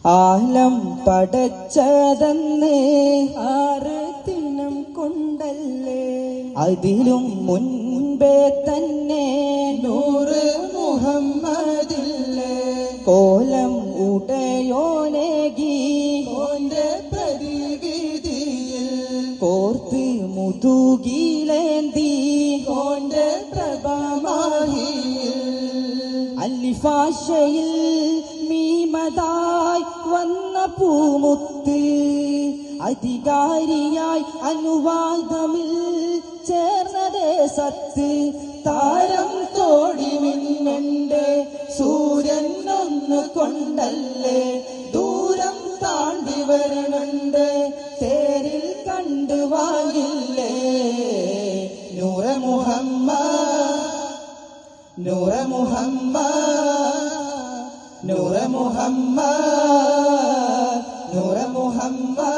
ആലം പടച്ചതന്ന് 6 ദിനം കൊണ്ടല്ലേ, അതിലും മുൻപേ തന്നെ നൂറ് മുഹമ്മദില്ലേ. കോലം ഉടയോനേകി ഓന്റെ പ്രതിവിധിയിൽ കോർത്ത് മുതുകിലേന്തി ഓന്റെ പ്രഭമാഹിയിൽ അല്ലിഫാശയിൽ മീമതായി വന്ന പൂമുത്ത് അധികാരിയായി അനുവാദമിൽ ചേർന്നതേ സത്ത്. താരം തോടി മിന്നന്റെ സൂര്യൻ ഒന്ന് കൊണ്ടല്ലേ, ദൂരം താണ്ടി വരണുണ്ട് തേരിൽ കണ്ടു വാങ്ങില്ലേ. നൂറെ മുഹമ്മദ് നൂറെ മുഹമ്മദ് നൂറെ മുഹമ്മദ് നൂറെ മുഹമ്മദ്